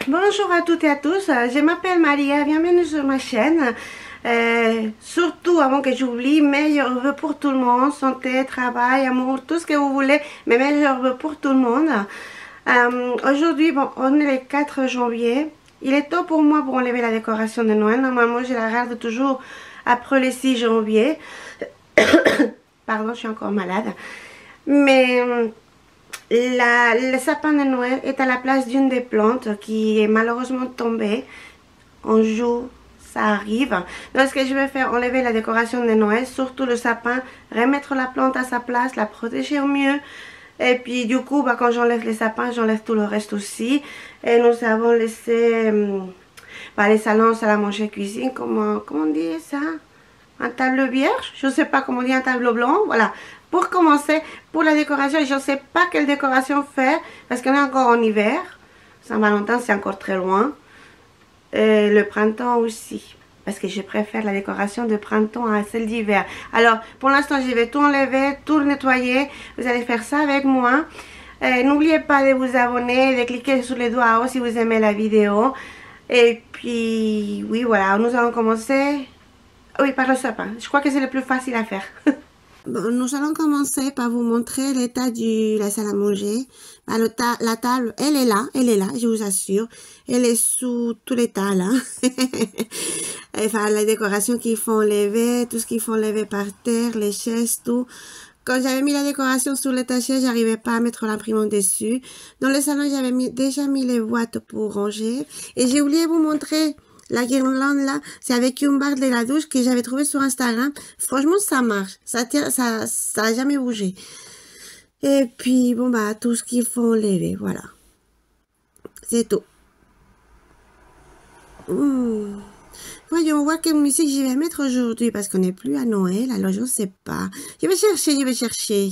Bonjour à toutes et à tous, je m'appelle Maria, bienvenue sur ma chaîne. Surtout, avant que j'oublie, meilleurs vœux pour tout le monde, santé, travail, amour, tout ce que vous voulez, mais meilleurs vœux pour tout le monde. Aujourd'hui, bon, on est le 4 janvier. Il est tôt pour moi pour enlever la décoration de Noël. Normalement, je la garde toujours après le 6 janvier. Pardon, je suis encore malade. Mais le sapin de Noël est à la place d'une des plantes qui est malheureusement tombée. Un jour, ça arrive. Donc, ce que je vais faire, enlever la décoration de Noël, surtout le sapin, remettre la plante à sa place, la protéger au mieux. Et puis, du coup, quand j'enlève les sapins, j'enlève tout le reste aussi. Et nous avons laissé les salons, salle à manger, cuisine, comment on dit ça? Un tableau vierge, je ne sais pas comment on dit, un tableau blanc, voilà. Pour commencer, pour la décoration, je ne sais pas quelle décoration faire, parce qu'on est encore en hiver. Saint-Valentin, c'est encore très loin. Et le printemps aussi, parce que je préfère la décoration de printemps à celle d'hiver. Alors, pour l'instant, je vais tout enlever, tout nettoyer. Vous allez faire ça avec moi. N'oubliez pas de vous abonner, de cliquer sur les doigts en haut si vous aimez la vidéo. Et puis, oui, voilà, nous allons commencer... Oui, par le sapin. Je crois que c'est le plus facile à faire. Bon, nous allons commencer par vous montrer l'état de la salle à manger. La table, elle est là, je vous assure. Elle est sous tout l'état, là. Enfin, les décorations qu'il faut enlever, tout ce qu'il faut enlever par terre, les chaises, tout. Quand j'avais mis la décoration sur l'étagère, j'arrivais pas à mettre l'imprimante dessus. Dans le salon, j'avais déjà mis les boîtes pour ranger. Et j'ai oublié de vous montrer... La guirlande là, c'est avec une barre de la douche que j'avais trouvé sur Instagram. Franchement, ça marche. Ça tient, ça a jamais bougé. Et puis, bon, tout ce qu'il faut enlever, voilà. C'est tout. Voyons voir quelle musique je vais mettre aujourd'hui parce qu'on n'est plus à Noël, alors je ne sais pas. Je vais chercher.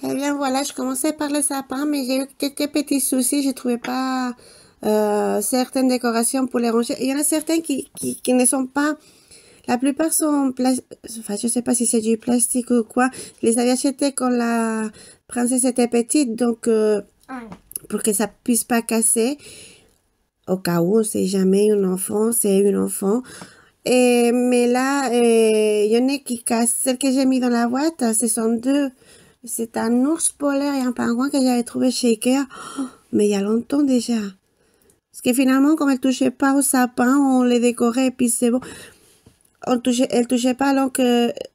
Eh bien voilà, je commençais par le sapin, mais j'ai eu quelques petits soucis. Je trouvais pas certaines décorations pour les ranger. Il y en a certains qui ne sont pas. La plupart sont enfin, je sais pas si c'est du plastique ou quoi. Je les avais achetés quand la princesse était petite, donc pour que ça puisse pas casser. Au cas où, on sait jamais, un enfant, c'est une enfant. Mais là, il y en a qui cassent. Celle que j'ai mis dans la boîte, ce sont deux. C'est un ours polaire et un pingouin que j'avais trouvé chez Ikea. Oh, mais il y a longtemps déjà. Parce que finalement, comme elle touchait pas au sapin, on les décorait et puis c'est bon. Elle touchait pas, donc,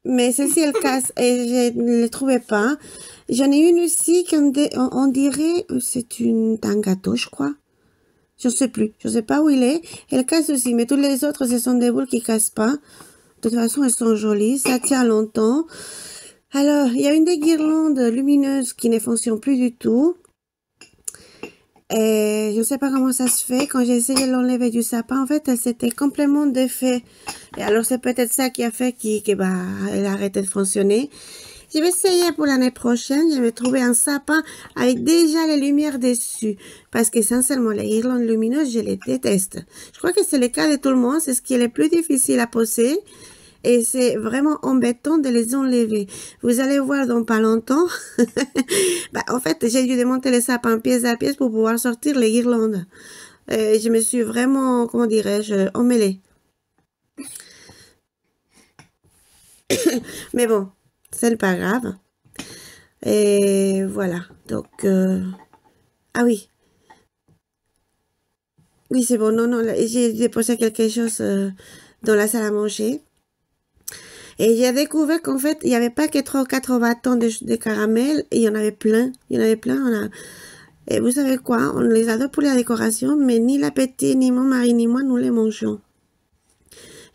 mais celle-ci, elle casse et je ne les trouvais pas. J'en ai une aussi on dirait, c'est un gâteau, je crois. Je sais plus. Je sais pas où il est. Elle casse aussi, mais toutes les autres, ce sont des boules qui cassent pas. De toute façon, elles sont jolies. Ça tient longtemps. Alors, il y a une des guirlandes lumineuses qui ne fonctionne plus du tout. Et je ne sais pas comment ça se fait. Quand j'ai essayé de l'enlever du sapin, en fait, elle s'était complètement défait. Et alors, c'est peut-être ça qui a fait elle a arrêté de fonctionner. Je vais essayer pour l'année prochaine. Je vais trouver un sapin avec déjà les lumières dessus. Parce que sincèrement, les guirlandes lumineuses, je les déteste. Je crois que c'est le cas de tout le monde. C'est ce qui est le plus difficile à poser. Et c'est vraiment embêtant de les enlever. Vous allez voir dans pas longtemps. En fait, j'ai dû démonter les sapins pièce à pièce pour pouvoir sortir les guirlandes. Je me suis vraiment, comment dirais-je, emmêlée. Mais bon, c'est pas grave. Et voilà. Donc, ah oui. Oui, c'est bon. Non, non, j'ai déposé quelque chose dans la salle à manger. Et j'ai découvert qu'en fait, il n'y avait pas que 3 ou 4 bâtons de caramel, et il y en avait plein. Il y en avait plein. Et vous savez quoi? On les adore pour la décoration, mais ni la petite, ni mon mari, ni moi, nous les mangeons.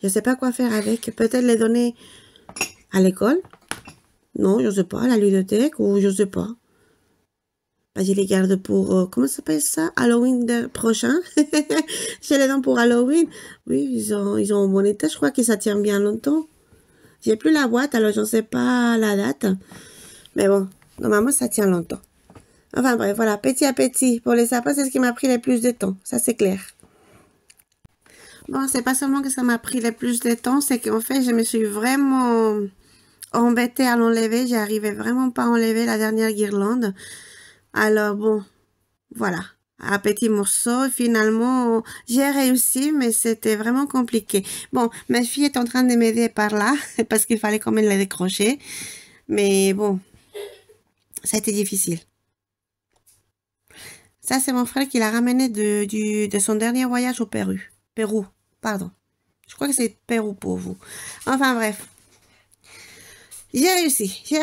Je ne sais pas quoi faire avec. Peut-être les donner à l'école? Non, je ne sais pas, à la ludothèque, ou je ne sais pas. Je les garde pour, comment ça s'appelle ça? Halloween prochain. Je les donne pour Halloween. Oui, ils ont un bon état. Je crois que ça tient bien longtemps. J'ai plus la boîte, alors je ne sais pas la date. Mais bon, normalement, ça tient longtemps. Enfin bref, voilà, petit à petit. Pour les sapins, c'est ce qui m'a pris le plus de temps. Ça, c'est clair. Bon, c'est pas seulement que ça m'a pris le plus de temps, c'est qu'en fait, je me suis vraiment embêtée à l'enlever. J'arrivais vraiment pas à enlever la dernière guirlande. Alors bon, voilà. Un petit morceau, finalement, j'ai réussi, mais c'était vraiment compliqué. Bon, ma fille est en train de m'aider par là, parce qu'il fallait quand même la décrocher. Mais bon, ça a été difficile. Ça, c'est mon frère qui l'a ramené de son dernier voyage au Pérou, pardon. Je crois que c'est Pérou pour vous. Enfin, bref. J'ai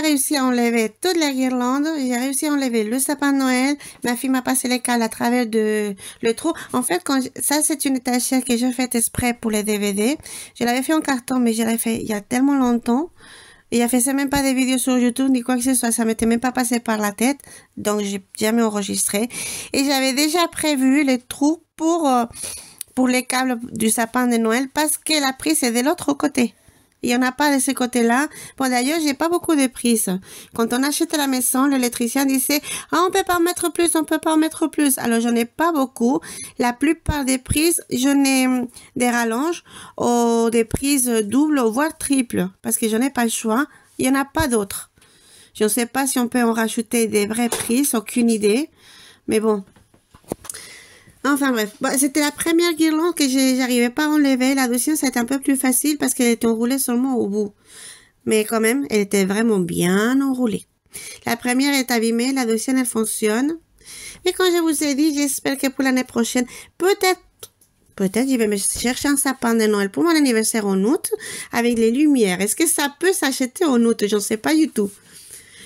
réussi à enlever toute la guirlande, j'ai réussi à enlever le sapin de Noël, ma fille m'a passé les cales à travers le trou. En fait, ça c'est une étagère que j'ai faite exprès pour les DVD. Je l'avais fait en carton, mais je l'avais fait il y a tellement longtemps. Et je faisais même pas des vidéos sur YouTube ni quoi que ce soit, ça m'était même pas passé par la tête, donc j'ai jamais enregistré. Et j'avais déjà prévu les trous pour les câbles du sapin de Noël parce que la prise est de l'autre côté. Il n'y en a pas de ce côté-là. Bon, d'ailleurs, j'ai pas beaucoup de prises. Quand on achète à la maison, l'électricien disait, ah, on peut pas en mettre plus, on peut pas en mettre plus. Alors, j'en ai pas beaucoup. La plupart des prises, j'en ai des rallonges ou des prises doubles, voire triples. Parce que j'en ai pas le choix. Il y en a pas d'autres. Je ne sais pas si on peut en rajouter des vraies prises, aucune idée. Mais bon. Enfin bref, c'était la première guirlande que j'arrivais pas à enlever. La deuxième, c'était un peu plus facile parce qu'elle était enroulée seulement au bout. Mais quand même, elle était vraiment bien enroulée. La première est abîmée, la deuxième, elle fonctionne. Mais quand je vous ai dit, j'espère que pour l'année prochaine, peut-être, je vais me chercher un sapin de Noël pour mon anniversaire en août avec les lumières. Est-ce que ça peut s'acheter en août? Je ne sais pas du tout.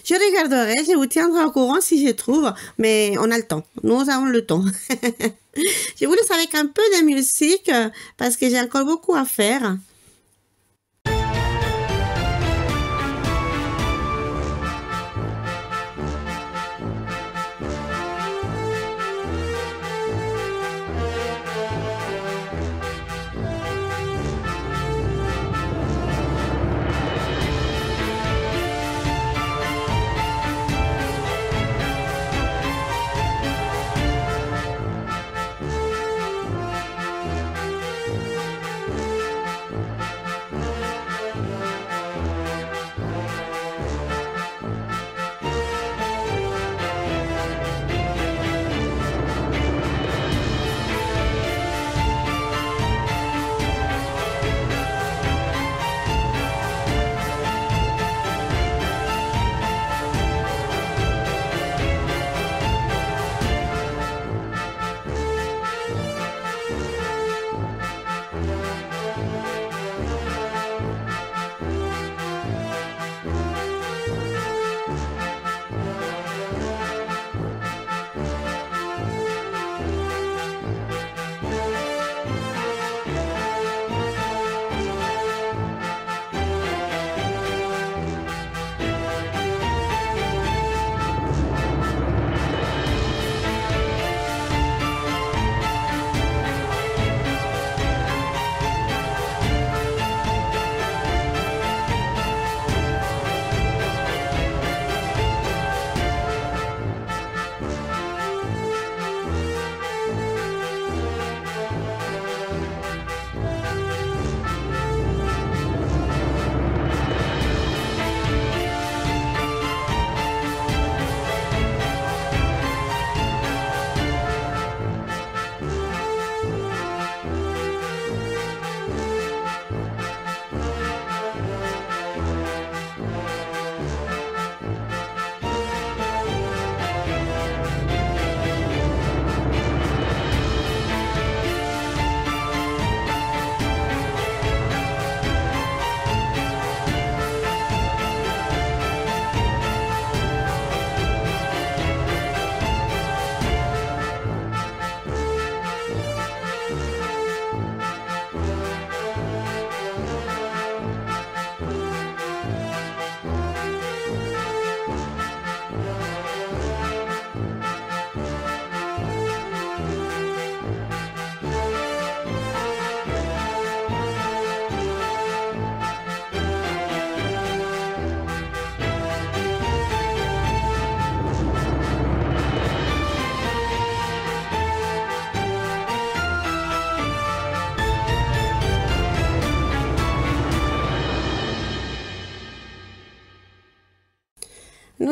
Je regarderai, je vous tiendrai au courant si je trouve, mais on a le temps. Nous avons le temps. Je vous laisse avec un peu de musique parce que j'ai encore beaucoup à faire.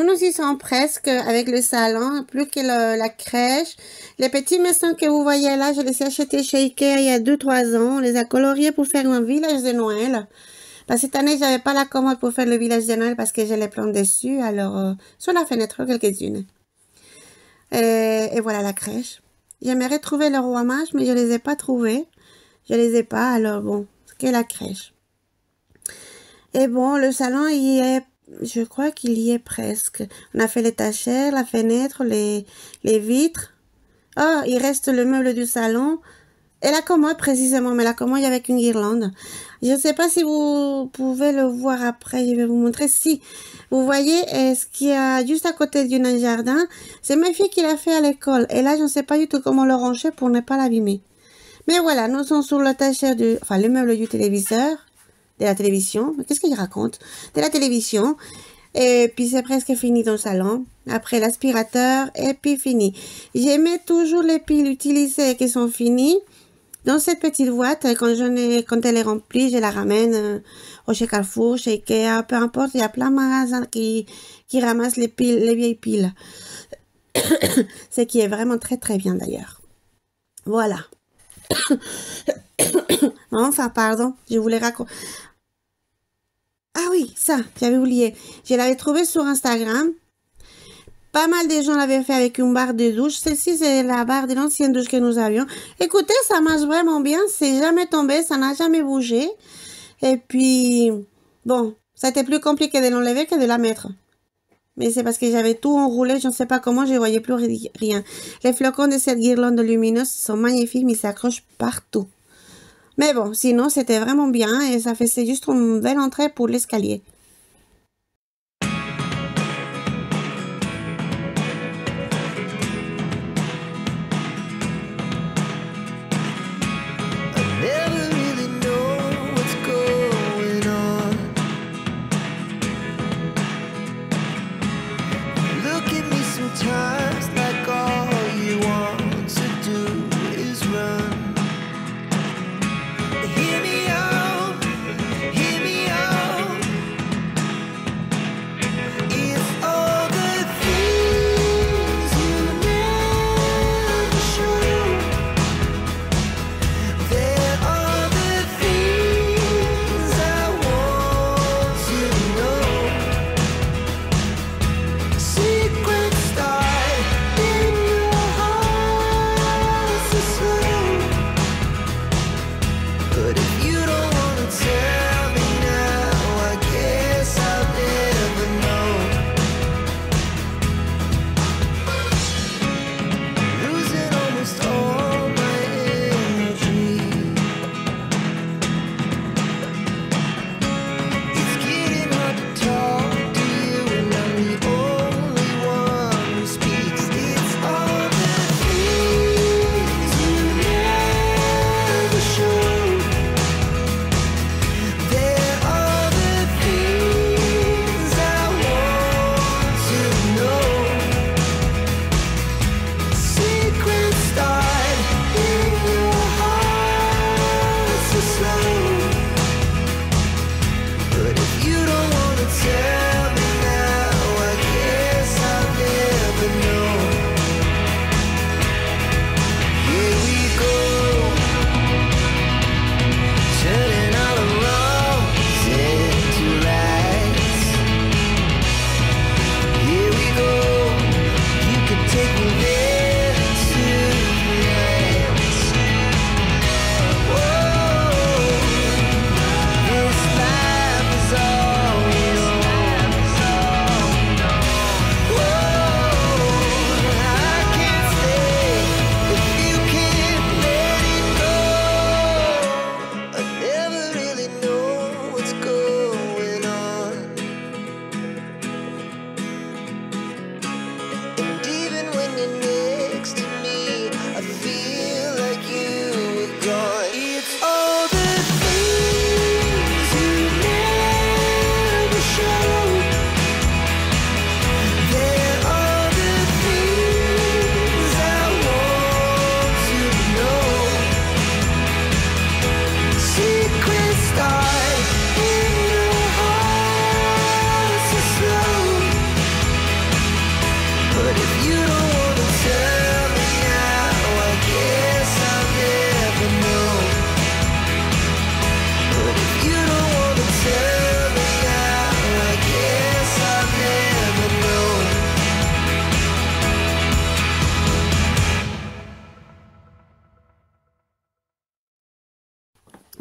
nous y sommes presque avec le salon, plus que la crèche. Les petits maisons que vous voyez là, je les ai achetés chez Ikea il y a 2-3 ans. On les a coloriés pour faire un village de Noël. Bah, cette année, j'avais pas la commode pour faire le village de Noël parce que j'ai les plantes dessus. Alors, sur la fenêtre, quelques-unes. Et voilà la crèche. J'aimerais trouver le roi mage, mais je les ai pas trouvés. Je les ai pas, alors bon, c'est la crèche. Et bon, le salon, je crois qu'il y est presque. On a fait l'étagère, la fenêtre, les vitres. Oh, il reste le meuble du salon. Et la commode, précisément, mais la commode avec une guirlande. Je ne sais pas si vous pouvez le voir après, je vais vous montrer. Si, vous voyez, ce qu'il y a juste à côté d'un jardin, c'est ma fille qui l'a fait à l'école. Et là, je ne sais pas du tout comment le ranger pour ne pas l'abîmer. Mais voilà, nous sommes sur l'étagère le meuble du téléviseur, de la télévision. Mais qu'est-ce qu'il raconte? De la télévision. Et puis c'est presque fini dans le salon. Après l'aspirateur, et puis fini. J'aimais toujours les piles utilisées qui sont finies. Dans cette petite boîte, quand elle est remplie, je la ramène chez Carrefour, chez Ikea, peu importe. Il y a plein de magasins qui ramassent les vieilles piles. Ce qui est vraiment très très bien d'ailleurs. Voilà. Enfin, pardon, je voulais raconter. Ah oui, ça, j'avais oublié. Je l'avais trouvé sur Instagram. Pas mal de gens l'avaient fait avec une barre de douche. Celle-ci, c'est la barre de l'ancienne douche que nous avions. Écoutez, ça marche vraiment bien. C'est jamais tombé, ça n'a jamais bougé. Et puis, bon, ça a été plus compliqué de l'enlever que de la mettre. Mais c'est parce que j'avais tout enroulé, je ne sais pas comment, je ne voyais plus rien. Les flocons de cette guirlande lumineuse sont magnifiques, mais ils s'accrochent partout. Mais bon, sinon, c'était vraiment bien et ça faisait juste une belle entrée pour l'escalier.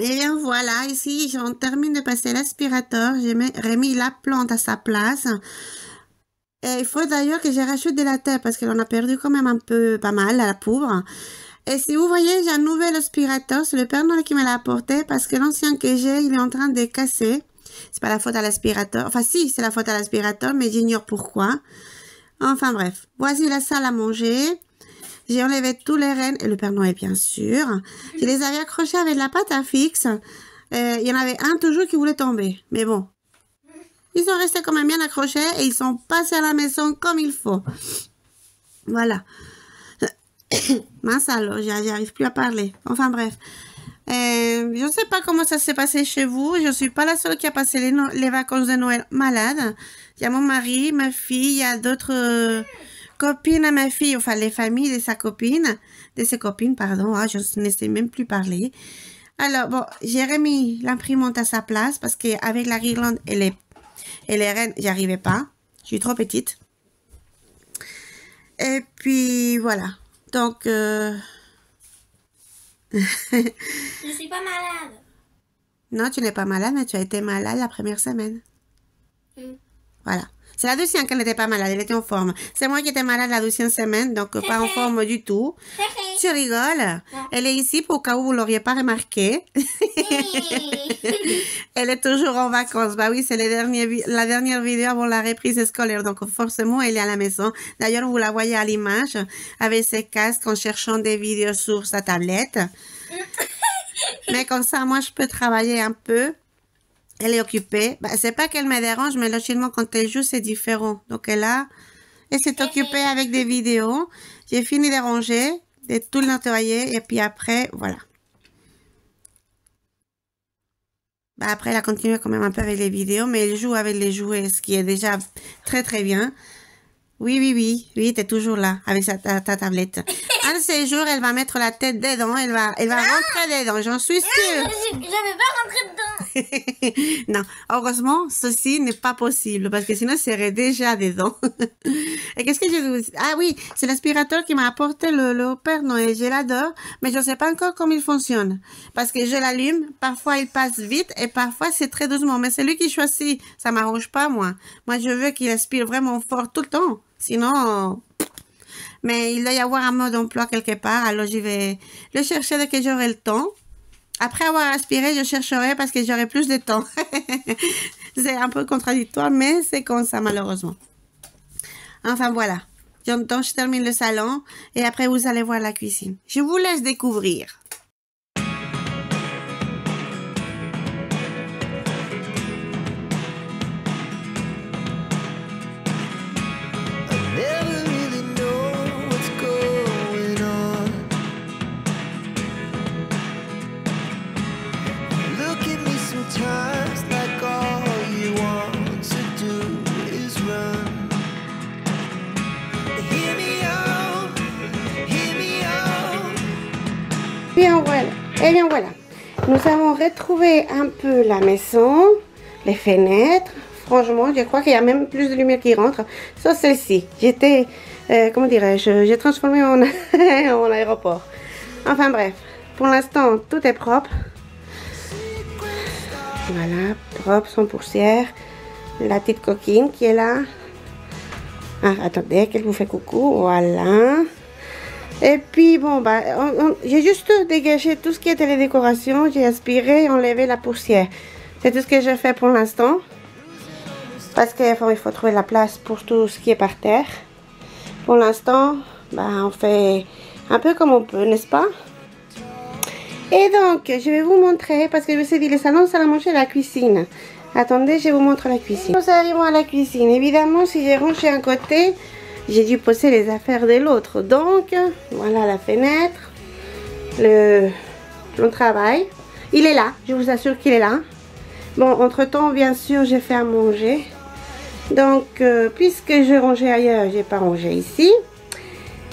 Et bien voilà, ici, on termine de passer l'aspirateur. J'ai remis la plante à sa place. Et il faut d'ailleurs que je rachète de la terre parce qu'elle en a perdu quand même un peu, pas mal, à la pauvre. Et si vous voyez, j'ai un nouvel aspirateur. C'est le Père Noël qui me l'a apporté parce que l'ancien que j'ai, il est en train de casser. C'est pas la faute à l'aspirateur. Enfin, si, c'est la faute à l'aspirateur, mais j'ignore pourquoi. Enfin bref, voici la salle à manger. J'ai enlevé tous les rennes et le Père Noël, bien sûr. Je les avais accrochés avec la pâte à fixe. Il y en avait un toujours qui voulait tomber. Mais bon, ils sont restés quand même bien accrochés et ils sont passés à la maison comme il faut. Voilà. Mince alors, j'arrive plus à parler. Enfin bref. Je ne sais pas comment ça s'est passé chez vous. Je ne suis pas la seule qui a passé les vacances de Noël malade. Il y a mon mari, ma fille, il y a d'autres copines à ma fille, enfin les familles de ses copines, pardon. Ah, je ne sais même plus parler. Alors, bon, j'ai remis l'imprimante à sa place parce qu'avec la guirlande et les rennes, j'y arrivais pas. Je suis trop petite. Et puis, voilà. Donc, Je suis pas malade. non, tu n'es pas malade, mais tu as été malade la première semaine. Voilà. C'est la deuxième qu'elle n'était pas malade, elle était en forme. C'est moi qui étais malade la deuxième semaine, donc pas en forme du tout. Tu rigoles? Elle est ici pour au cas où vous ne l'auriez pas remarqué. Elle est toujours en vacances. Bah oui, c'est la dernière vidéo avant la reprise scolaire, donc forcément, elle est à la maison. D'ailleurs, vous la voyez à l'image, avec ses casques, en cherchant des vidéos sur sa tablette. Mais comme ça, moi, je peux travailler un peu. Elle est occupée. Bah, c'est pas qu'elle me dérange, mais logiquement, quand elle joue, c'est différent. Donc, elle s'est occupée avec des vidéos. J'ai fini de ranger, de tout le nettoyer, et puis après, voilà. Bah, après, elle a continué quand même un peu avec les vidéos, mais elle joue avec les jouets, ce qui est déjà très, très bien. Oui, t'es toujours là, avec ta tablette. Un de ces jours, elle va mettre la tête dedans, elle va rentrer dedans, j'en suis sûre. Je ne vais pas rentrer dedans. Non, heureusement, ceci n'est pas possible, parce que sinon, elle serait déjà dedans. Et qu'est-ce que je vous... Ah oui, c'est l'aspirateur qui m'a apporté le Père Noël, je l'adore, mais je ne sais pas encore comment il fonctionne. Parce que je l'allume, parfois il passe vite, et parfois c'est très doucement, mais c'est lui qui choisit, ça m'arrange pas, moi. Moi, je veux qu'il aspire vraiment fort tout le temps. Sinon, mais il doit y avoir un mode d'emploi quelque part. Alors, je vais le chercher dès que j'aurai le temps. Après avoir aspiré, je chercherai parce que j'aurai plus de temps. C'est un peu contradictoire, mais c'est comme ça, malheureusement. Enfin, voilà. Donc, je termine le salon et après, vous allez voir la cuisine. Je vous laisse découvrir. Bien voilà, et bien voilà, nous avons retrouvé un peu la maison, les fenêtres. Franchement, je crois qu'il y a même plus de lumière qui rentre. Sauf celle-ci, j'étais, comment dirais-je, j'ai transformé en aéroport. Enfin bref, pour l'instant, tout est propre. Voilà, propre, sans poussière. La petite coquine qui est là. Ah, attendez, qu'elle vous fait coucou, voilà. Et puis bon, bah, j'ai juste dégagé tout ce qui était les décorations. J'ai aspiré et enlevé la poussière. C'est tout ce que j'ai fait pour l'instant. Parce qu'il faut trouver la place pour tout ce qui est par terre. Pour l'instant, bah, on fait un peu comme on peut, n'est-ce pas? Et donc, je vais vous montrer, parce que je me suis dit, le salon, salle à manger, la cuisine. Attendez, je vous montre la cuisine. Nous arrivons à la cuisine. Évidemment, si j'ai rangé un côté, j'ai dû poser les affaires de l'autre. Donc, voilà la fenêtre, le travail. Il est là, je vous assure qu'il est là. Bon, entre-temps, bien sûr, j'ai fait à manger. Donc, puisque j'ai rangé ailleurs, j'ai pas rangé ici.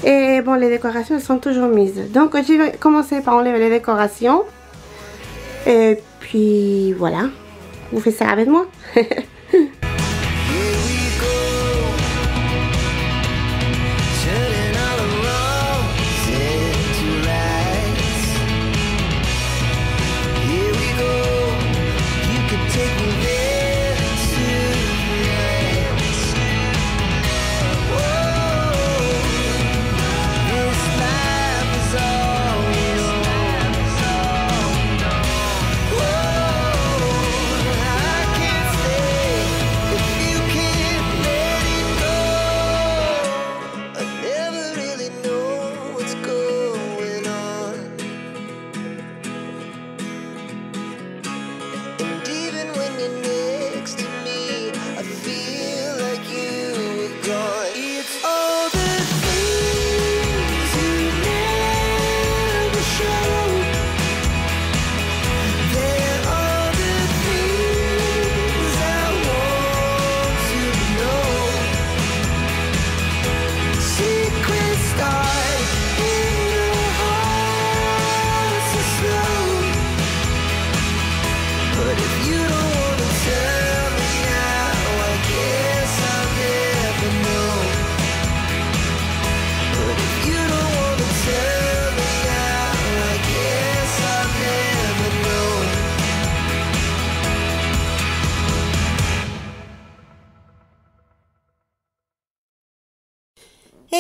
Et bon, les décorations sont toujours mises. Donc, je vais commencer par enlever les décorations. Et puis, voilà. Vous faites ça avec moi. Here we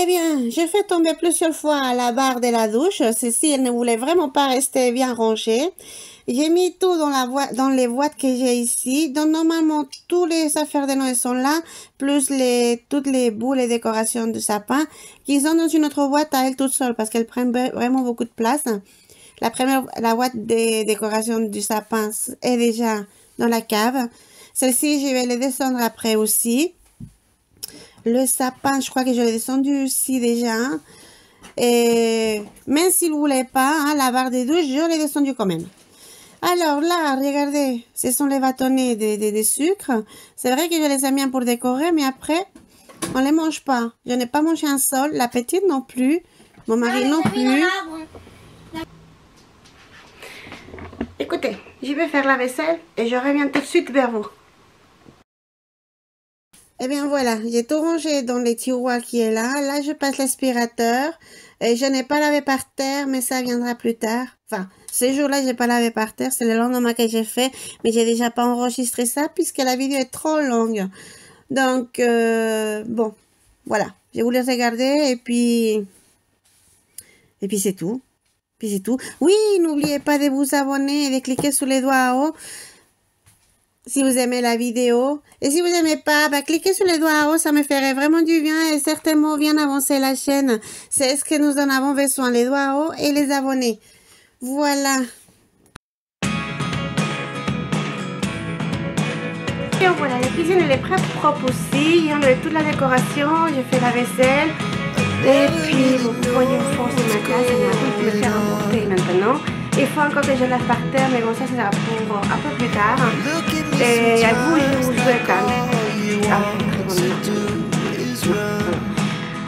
Eh bien, j'ai fait tomber plusieurs fois la barre de la douche. Celle-ci, elle ne voulait vraiment pas rester bien rangée. J'ai mis tout dans les boîtes que j'ai ici. Donc, normalement, toutes les affaires de Noël sont là, plus toutes les boules et décorations de sapin, qui sont dans une autre boîte à elle toute seule, parce qu'elles prennent vraiment beaucoup de place. La boîte des décorations du sapin est déjà dans la cave. Celle-ci, je vais les descendre après aussi. Le sapin, je crois que je l'ai descendu aussi déjà. Et même s'il ne voulait pas, hein, la barre de douche, je l'ai descendu quand même. Alors là, regardez, ce sont les bâtonnets de sucre. C'est vrai que je les aime bien pour décorer, mais après, on ne les mange pas. Je n'ai pas mangé un seul, la petite non plus, mon mari non plus. Écoutez, je vais faire la vaisselle et je reviens tout de suite vers vous. Eh bien voilà, j'ai tout rangé dans les tiroirs qui est là. Là, je passe l'aspirateur. Et je n'ai pas lavé par terre, mais ça viendra plus tard. Enfin, ce jour-là, j'ai pas lavé par terre. C'est le lendemain que j'ai fait. Mais j'ai déjà pas enregistré ça puisque la vidéo est trop longue. Donc, bon, voilà. Je voulais regarder et puis c'est tout. Puis c'est tout. Oui, n'oubliez pas de vous abonner et de cliquer sur les doigts en haut si vous aimez la vidéo. Et si vous n'aimez pas, bah, cliquez sur les doigts en haut, ça me ferait vraiment du bien et certainement bien avancer la chaîne. C'est ce que nous en avons besoin, les doigts en haut et les abonnés. Voilà. Et voilà, la cuisine elle est très propre aussi. On a toute la décoration, j'ai fait la vaisselle. Et puis, vous voyez au fond, c'est ma classe, elle m'a dit de me faire emporter maintenant. Il faut encore que je lave par terre, mais bon, ça c'est pour un peu plus tard. Et à vous, je vous souhaite un très bon Noël.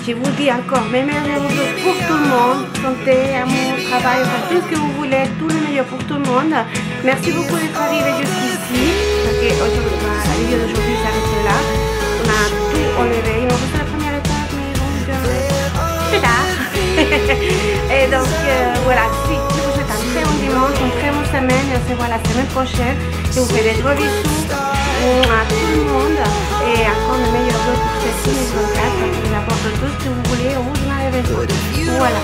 Je vous dis encore, mes meilleurs vœux pour tout le monde, santé, amour, travail, enfin tout ce que vous voulez, tout le meilleur pour tout le monde. Merci beaucoup d'être arrivé jusqu'ici, parce que la vidéo d'aujourd'hui s'arrête là. On a tout enlevé, il nous reste la première étape, mais bon, plus tard. Et donc, voilà, si je vous souhaite un très bon dimanche, une très bonne semaine, et on se voit la semaine prochaine. Je vous fais des gros bisous à tout le monde, et encore de meilleurs vœux pour cette 2024, parce que j'apporte tout ce que vous voulez, où vous en avez besoin. Voilà.